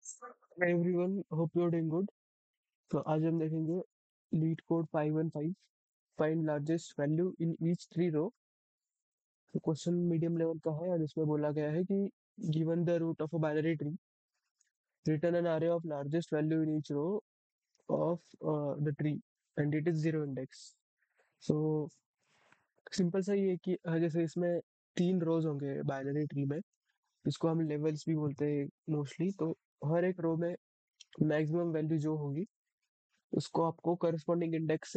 Hi everyone, hope you're doing good. तो आज हम देखेंगे LeetCode 515 find largest value in each tree row. तो क्वेश्चन मीडियम लेवल का है और इसमें बोला गया है कि given the root of a binary tree return an array of largest value in each row of the tree and it is zero index. So simple सा ये है कि जैसे इसमें तीन रोज होंगे बाइनरी ट्री में, इसको हम लेवल्स भी बोलते हैं मोस्टली। तो हर एक रो में मैक्सिमम वैल्यू जो होगी उसको आपको करस्पॉन्डिंग इंडेक्स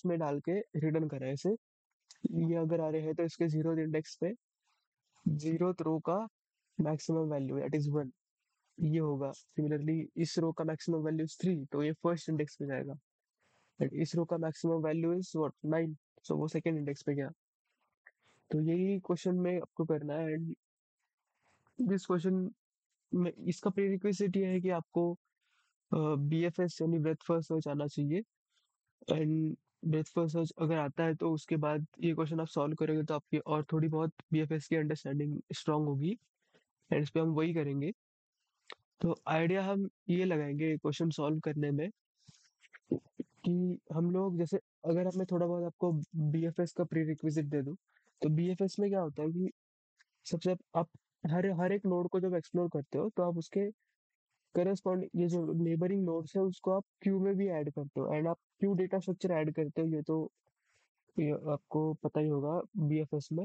में डाल के रिटर्न करें ऐसे। ये अगर आ रहे हैं तो इसके जीरो इंडेक्स पे जीरो रो का maximum value that is one, ये होगा। सिमिलरली इस रो का मैक्सिमम वैल्यू इज थ्री, तो ये फर्स्ट इंडेक्स पे जाएगा। एंड इस रो का maximum value is what nine, so वो सेकंड इंडेक्स पे गया। तो यही क्वेश्चन में आपको करना है। एंड दिस क्वेश्चन में इसका प्रीरिक्विजिट ये है कि आपको बीएफएस यानी ब्रेथ फर्स्ट सर्च आना चाहिए। एंड ब्रेथ फर्स्ट सर्च अगर आता है तो उसके बाद ये क्वेश्चन आप सॉल्व करोगे तो आपकी और थोड़ी बहुत बीएफएस की अंडरस्टैंडिंग स्ट्रांग होगी। एंड इस पे हम वही करेंगे। तो आइडिया हम ये लगाएंगे क्वेश्चन सॉल्व करने में कि हम लोग जैसे, अगर मैं थोड़ा बहुत आपको बीएफएस का प्री रिक्विजिट दे दूं, तो बीएफएस में क्या होता है कि सबसे आप हर हर एक नोड को जब एक्सप्लोर करते हो तो आप उसके करस्पॉन्ड ये जो नेबरिंग नोड्स है उसको आप क्यू में भी ऐड करते हो। एंड आप क्यू डेटा स्ट्रक्चर ऐड करते हो, ये आपको पता ही होगा बीएफएस में।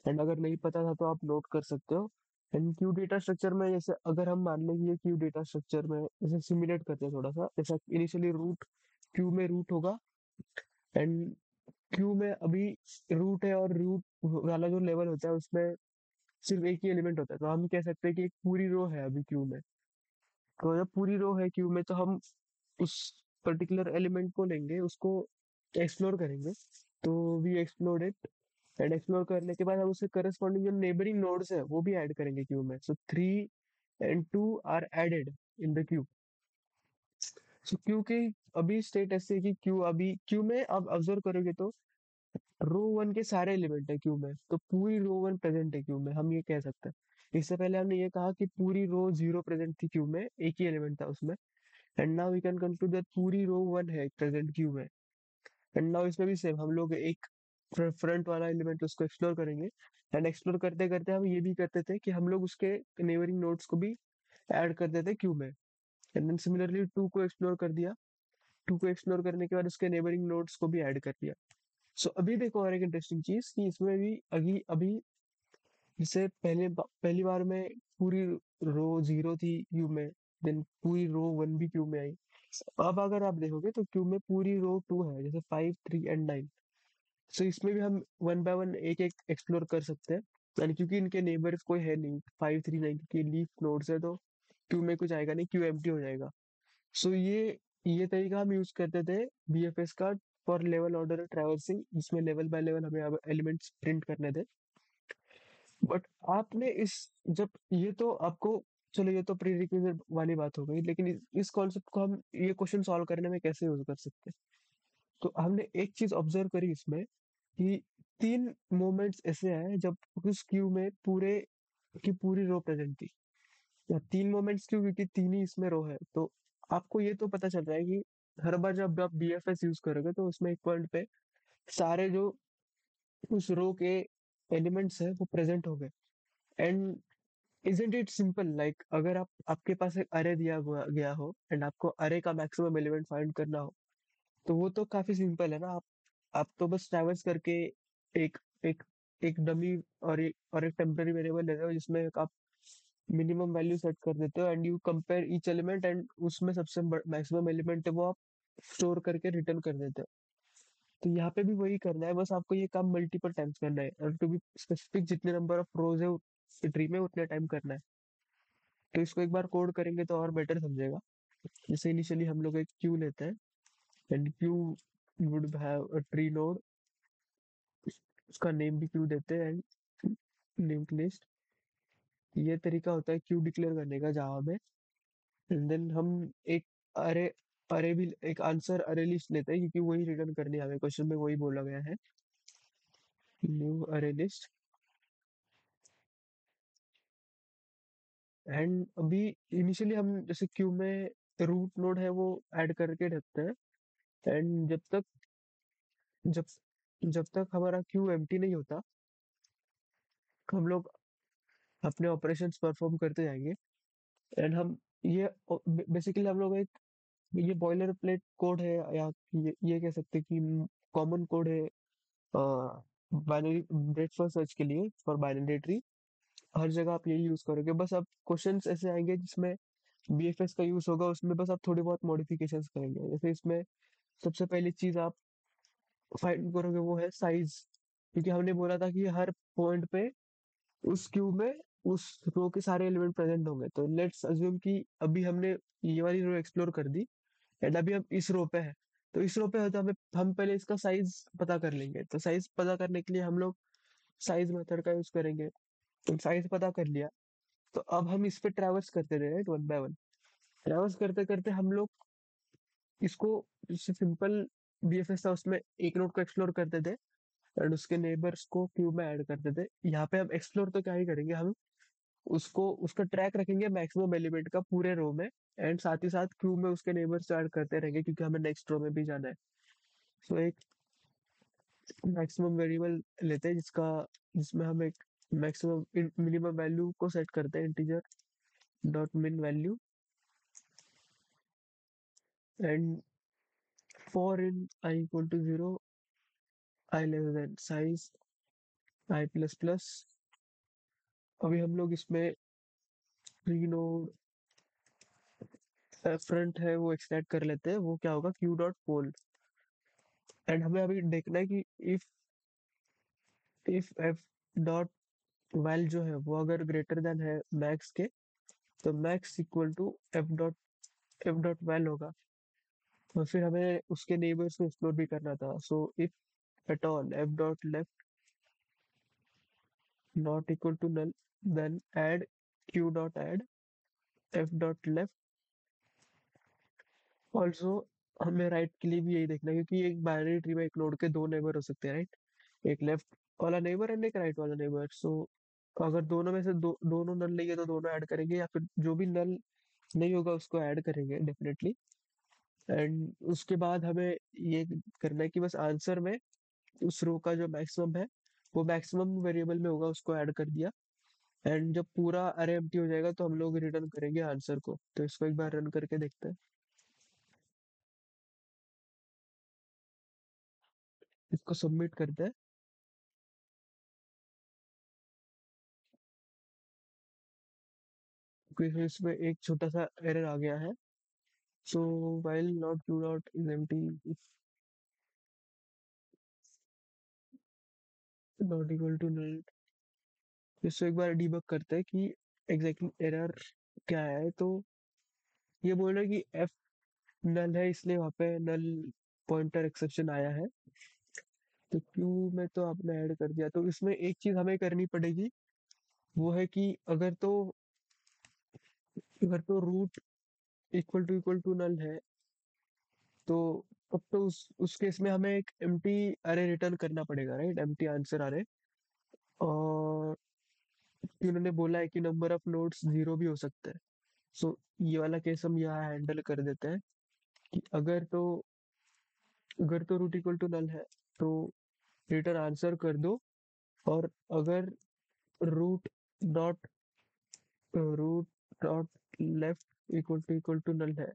एंड अगर नहीं पता था तो आप नोट कर सकते हो। एंड क्यू डेटा स्ट्रक्चर में जैसे अगर हम मान लें कि ये क्यू डेटा स्ट्रक्चर में जैसे सिमुलेट करते हैं थोड़ा सा, जैसा इनिशियली रूट क्यू में रूट होगा। एंड क्यू में अभी रूट है और रूट वाला जो लेवल होता है उसमें सिर्फ एक ही एलिमेंट होता है, तो हम कह सकते हैं कि एक पूरी रो है अभी क्यू में। तो जब पूरी रो है क्यू में तो हम उस पर्टिकुलर एलिमेंट को लेंगे, उसको एक्सप्लोर करेंगे। तो we explore it. And explore करने के बाद हम उसके करस्पॉन्डिंग जो नेबरिंग नोड्स है वो भी ऐड करेंगे क्यू में। So three and two are added in the queue. So queue की अभी स्टेट ऐसे है कि क्यू अभी क्यू में आप ऑब्जर्व करोगे तो रो वन के सारे एलिमेंट है क्यू में, तो पूरी रो वन प्रेजेंट है क्यू में, हम ये कह सकते हैं। इससे पहले हमने ये कहा कि पूरी रो जीरो प्रेजेंट थी क्यू में, एक ही एलिमेंट था उसमें। And now we can conclude that पूरी रो वन है प्रेजेंट क्यू में। एंड नाउ इसमें भी सेम, हम लोग एक फ्रंट वाला एलिमेंट उसको एक्सप्लोर करेंगे। एंड एक्सप्लोर करते करते हम ये भी करते थे कि हम लोग उसके नेबरिंग नोड्स को भी ऐड कर देते क्यू में। एंड देन सिमिलरली टू को एक्सप्लोर कर दिया। टू को एक्सप्लोर करने के बाद उसके नेबरिंग नोड्स को भी ऐड कर दिया। सो अभी देखो और एक इंटरेस्टिंग चीज कि इसमें भी अभी अभी जैसे पहली बार में पूरी रो जीरो थी क्यू में, देन पूरी रो वन भी क्यू में आई। अब अगर आप देखोगे तो क्यू में पूरी रो टू है, जैसे फाइव थ्री एंड नाइन। सो इसमें भी हम वन बाय वन एक एक एक्सप्लोर कर सकते हैं। यानी क्योंकि इनके नेबर्स कोई है नहीं, फाइव थ्री नाइन की लीफ नोड्स है, तो क्यू में कुछ आएगा नहीं, क्यू एम्प्टी हो जाएगा। सो ये तरीका हम यूज करते थे बीएफएस का फॉर लेवल ऑर्डर ट्रैवर्सिंग, जिसमें लेवल बाय लेवल हमें अब एलिमेंट्स प्रिंट करने थे। बट आपने इस जब ये तो आपको, चलो ये तो प्री रिक्विजिट वाली बात हो गई, लेकिन इस कॉन्सेप्ट को हम ये क्वेश्चन सॉल्व करने में कैसे यूज कर सकते हैं। तो हमने एक चीज ऑब्जर्व करी इसमें कि तीन मोमेंट्स ऐसे हैं जब उस क्यू में पूरे की पूरी रो प्रेजेंट थी। या तीन मोमेंट्स क्यों, क्योंकि तीन ही इसमें रो है। तो आपको ये तो पता चल रहा है कि हर बार जब आप बीएफएस यूज करोगे तो उसमें एक पॉइंट पे सारे जो उस रो के एलिमेंट्स है वो प्रेजेंट हो गए। And isn't it simple, like अगर आपके पास एक अरे गया हो एंड आपको अरे का मैक्सिमम एलिमेंट फाइंड करना हो, तो वो तो काफी सिंपल है ना। आप तो बस ट्रैवर्स करके एक एक एक डमी और एक टेम्पररी वेरिएबल लेते हो जिसमें आप मिनिमम वैल्यू सेट कर देते हो। And you compare each element and उसमें सबसे मैक्सिमम एलिमेंट है वो आप स्टोर करके रिटर्न कर देते हो। तो यहाँ पे भी वही करना है, बस आपको ये काम मल्टीपल टाइम्स करना है और टू बी स्पेसिफिक जितने नंबर ऑफ रोज है ट्री में उतने टाइम करना है। तो इसको एक बार कोड करेंगे तो और बेटर समझेगा। जैसे इनिशियली हम लोग एक क्यू लेते हैं and Q would have a tree node, उसका नेम भी क्यू देते हैं एंड लिंक लिस्ट। ये तरीका होता है क्यू डिक्लेयर करने का जावा में। एंड देन हम एक अरे अरे भी एक आंसर अरे लिस्ट लेते हैं, क्योंकि वही रिटर्न करने हमें क्वेश्चन में वही बोला गया है, न्यू अरे लिस्ट। एंड अभी इनिशियली हम जैसे क्यू में रूट नोड है वो ऐड करके रखते हैं। एंड जब जब तक हमारा क्यू एम्प्टी नहीं होता, हम लोग अपने ऑपरेशंस परफॉर्म करते जाएंगे। एंड हम ये बेसिकली हम लोग एक ये बॉयलर प्लेट कोड है, या ये कह सकते हैं कि कॉमन कोड है बाइनरी ब्रेडफास्ट सर्च के लिए फॉर बाइनरी ट्री। हर जगह आप यही यूज करोगे, बस अब क्वेश्चंस ऐसे आएंगे जिसमें बीएफएस का यूज होगा, उसमें बस आप थोड़ी बहुत मॉडिफिकेशंस करेंगे। जैसे इसमें सबसे पहली चीज आप फाइंड करोगे वो है साइज, क्योंकि हमने बोला था कि हर पॉइंट पे उस क्यूब में उस रो के सारे एलिमेंट प्रेजेंट होंगे। तो लेट्स अज्यूम कि अभी हमने ये वाली रो एक्सप्लोर कर दी एंड अभी हम इस रो पे है। तो इस रो पे है तो हमें हम पहले इसका साइज पता कर लेंगे। तो साइज पता करने के लिए हम लोग साइज मेथड का यूज करेंगे। तो साइज पता कर लिया, तो अब हम इस पे ट्रैवर्स करते रहे, right, one by one. Traverse करते करते हम लोग इसको, जैसे सिंपल बीएफएस था उसमें एक नोड को एक्सप्लोर करते थे एंड उसके नेबर्स को क्यूब में ऐड करते थे। यहाँ पे हम एक्सप्लोर तो क्या ही करेंगे, हम उसको उसका ट्रैक रखेंगे मैक्सिमम एलिमेंट का पूरे रो में। एंड साथ ही साथ क्यूब में उसके नेबर्स ऐड करते रहेंगे, क्योंकि हमें नेक्स्ट रो में भी जाना है। सो एक मैक्सिमम वेरिएबल लेते हैं जिसमें हम एक मैक्सिमम मिनिमम वैल्यू को सेट करते हैं, integer dot min value. And for int i equal to 0, i less than size i plus plus. अभी हम लोग इसमें प्री नोड फ्रंट है वो एक्सट्रैक्ट कर लेते हैं। वो क्या होगा, क्यू डॉट पोल। एंड हमें अभी देखना है कि इफ एफ डॉट वैल जो है वो अगर ग्रेटर देन है मैक्स के, तो max equal to f dot val होगा। और फिर हमें उसके नेबर्स को एक्सप्लोर भी करना था। So if at all f dot left not equal to null, then add queue dot add f dot left. Also हमें राइट के लिए भी यही देखना है, क्योंकि एक बाइनरी ट्री में एक नोड के दो नेबर हो सकते हैं, राइट। एक लेफ्ट वाला नेबर एंड एक राइट वाला नेबर। सो अगर दोनों में से दोनों नल नहीं है तो दोनों ऐड करेंगे, या फिर जो भी नल नहीं होगा उसको ऐड करेंगे डेफिनेटली। एंड उसके बाद हमें ये करना है कि बस आंसर में उस रो का जो मैक्सिमम है वो मैक्सिमम वेरिएबल में होगा, उसको ऐड कर दिया। एंड जब पूरा अरे एम्प्टी हो जाएगा तो हम लोग रिटर्न करेंगे आंसर को। तो इसको एक बार रन करके देखते हैं। इसको सबमिट करते हैं। क्योंकि इसमें एक छोटा सा एरर आ गया है। सो while not q dot is empty, if not equal to null। इसको एक बार डिबग करते हैं कि एग्जैक्टली एरर क्या है। तो ये बोल रहा है कि एफ नल है, इसलिए वहाँ पे नल पॉइंटर एक्सेप्शन आया है। तो क्यू में तो आपने ऐड कर दिया, तो इसमें एक चीज हमें करनी पड़ेगी। वो है कि अगर तो रूट इक्वल टू नल है, तो तब तो उस केस में हमें एक एम्प्टी अरे रिटर्न करना पड़ेगा, राइट, एम्प्टी आंसर अरे। और कि उन्होंने बोला है कि नंबर ऑफ नोड्स 0 भी हो सकता है। सो ये वाला केस हम यहाँ हैंडल कर देते हैं कि अगर तो रूट इक्वल टू नल है तो रिटर्न आंसर कर दो। और अगर root dot root dot left equal to null है,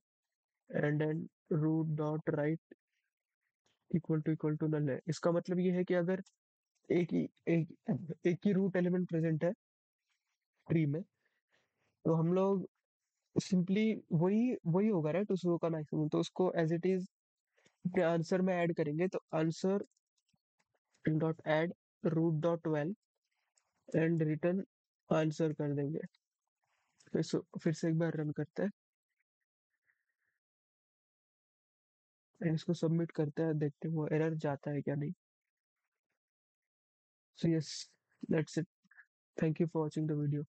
and then root dot right equal to null है, इसका मतलब ये है कि अगर एक ही रूट एलिमेंट प्रेजेंट है ट्री में, तो हम लोग सिंपली वही वही होगा, राइट, उस रो का मैक्सिमम, तो उसको एज इट इज अपने आंसर में ऐड करेंगे। तो answer dot add root dot val and return answer कर देंगे। फिर से एक बार रन करते हैं एंड इसको सबमिट करते हैं, देखते हैं वो एरर जाता है क्या नहीं। So yes, that's it. Thank you for watching the video.